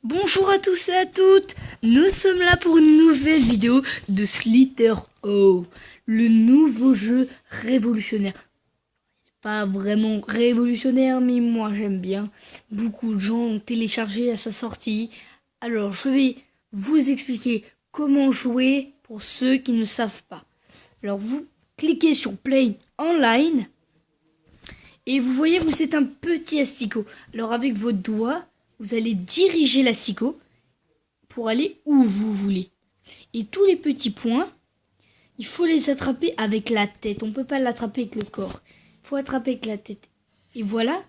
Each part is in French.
Bonjour à tous et à toutes, nous sommes là pour une nouvelle vidéo de Slither.io, le nouveau jeu révolutionnaire. Pas vraiment révolutionnaire, mais moi j'aime bien. Beaucoup de gens ont téléchargé à sa sortie. Alors je vais vous expliquer comment jouer pour ceux qui ne savent pas. Alors vous cliquez sur Play Online et vous voyez, vous êtes un petit asticot. Alors avec votre doigt, vous allez diriger l'asticot pour aller où vous voulez. Et tous les petits points, il faut les attraper avec la tête. On ne peut pas l'attraper avec le corps. Il faut attraper avec la tête. Et voilà.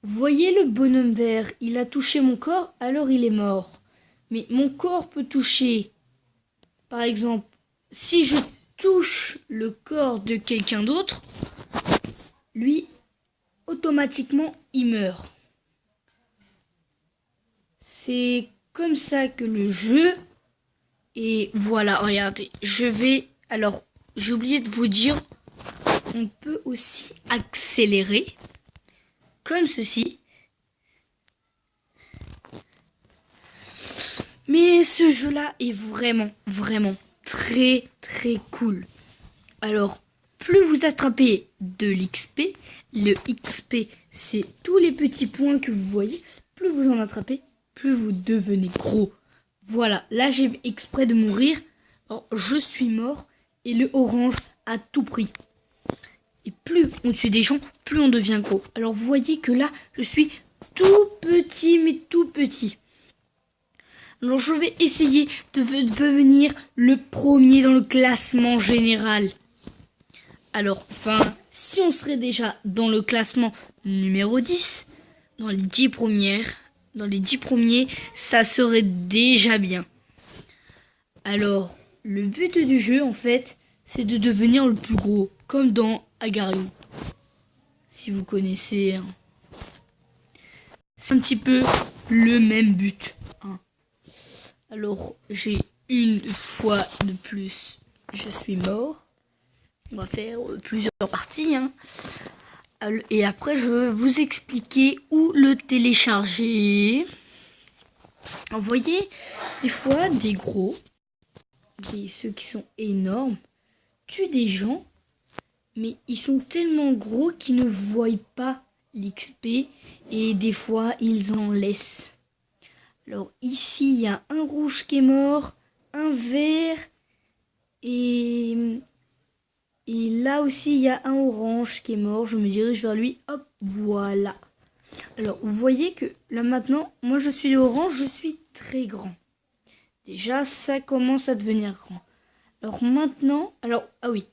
Vous voyez le bonhomme vert, il a touché mon corps, alors il est mort. Mais mon corps peut toucher, par exemple, si je touche le corps de quelqu'un d'autre, lui, automatiquement, il meurt. C'est comme ça que le jeu... Et voilà, regardez, alors, j'ai oublié de vous dire, on peut aussi accélérer, comme ceci. Mais ce jeu-là est vraiment très cool. Alors, plus vous attrapez de l'XP, le XP, c'est tous les petits points que vous voyez, plus vous en attrapez, plus vous devenez gros. Voilà, là j'ai exprès de mourir. Alors, je suis mort et le orange à tout prix. Et plus on tue des gens, plus on devient gros. Alors vous voyez que là, je suis tout petit, mais tout petit. Alors je vais essayer de devenir le premier dans le classement général. Alors, si on serait déjà dans le classement numéro 10, dans les 10 premiers, ça serait déjà bien. Alors, le but du jeu, en fait, c'est de devenir le plus gros, comme dans Agar.io. Si vous connaissez, hein. C'est un petit peu le même but. Hein. Alors, j'ai une fois de plus, je suis mort. On va faire plusieurs parties. Hein. Et après, je vais vous expliquer où le télécharger. Vous voyez, des fois, des gros, ceux qui sont énormes, tuent des gens, mais ils sont tellement gros qu'ils ne voient pas l'XP et des fois, ils en laissent. Alors ici, il y a un rouge qui est mort, un vert et là aussi, il y a un orange qui est mort. Je me dirige vers lui. Hop, voilà. Alors, vous voyez que là maintenant, moi je suis orange, je suis très grand. Déjà, ça commence à devenir grand. Alors maintenant, ah oui,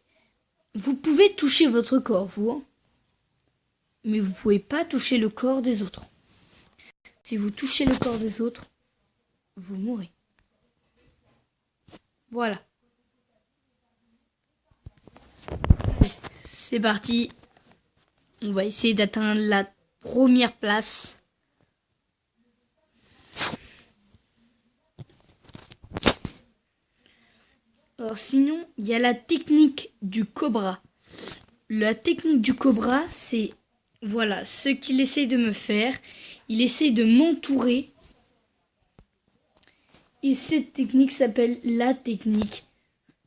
vous pouvez toucher votre corps, vous, hein, mais vous pouvez pas toucher le corps des autres. Si vous touchez le corps des autres, vous mourrez. Voilà. C'est parti. On va essayer d'atteindre la première place. Alors sinon, il y a la technique du cobra. La technique du cobra, c'est, voilà, ce qu'il essaye de me faire. Il essaye de m'entourer. Et cette technique s'appelle la technique,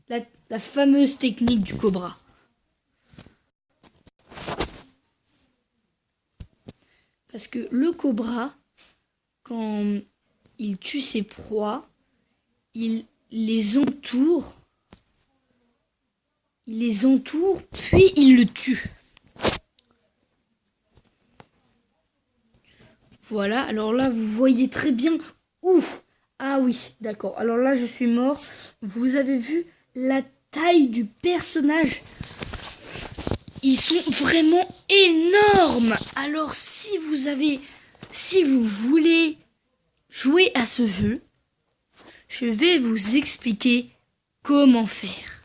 la fameuse technique du cobra. Parce que le cobra, quand il tue ses proies, il les entoure. Puis il le tue. Voilà, alors là, vous voyez très bien où. Ah oui, d'accord. Alors là, je suis mort. Vous avez vu la taille du personnage? Ils sont vraiment énormes. Alors si vous voulez jouer à ce jeu, je vais vous expliquer comment faire.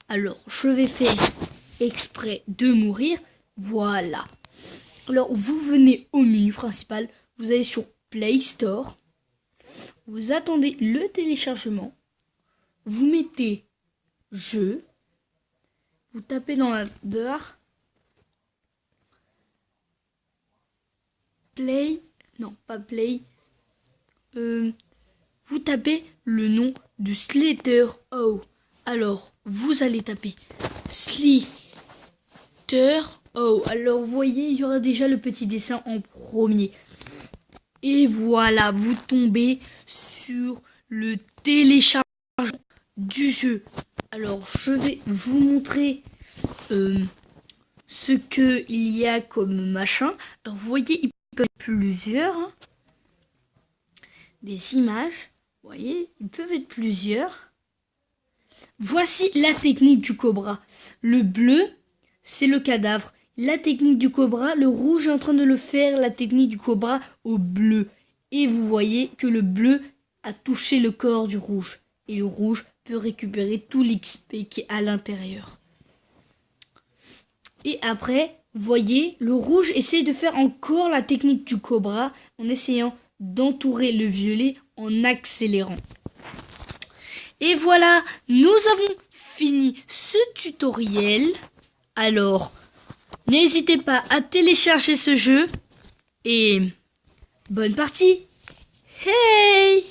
Alors, je vais faire exprès de mourir. Voilà. Alors, vous venez au menu principal. Vous allez sur Play Store. Vous attendez le téléchargement. Vous mettez jeu. Vous tapez dans la barre. Play. Non, pas Play. vous tapez le nom du Slither O. Alors, vous allez taper Slither O. Alors, vous voyez, il y aura déjà le petit dessin en premier. Et voilà, vous tombez sur le téléchargement du jeu. Alors, je vais vous montrer ce que il y a comme machin. Alors, vous voyez, il peut être plusieurs. Hein. Des images. Vous voyez, ils peuvent être plusieurs. Voici la technique du cobra. Le bleu, c'est le cadavre. La technique du cobra, le rouge est en train de le faire, la technique du cobra au bleu. Et vous voyez que le bleu a touché le corps du rouge. Et le rouge peut récupérer tout l'XP qui est à l'intérieur. Et après, vous voyez, le rouge essaie de faire encore la technique du cobra en essayant d'entourer le violet en accélérant. Et voilà, nous avons fini ce tutoriel. Alors, n'hésitez pas à télécharger ce jeu et bonne partie. Hey!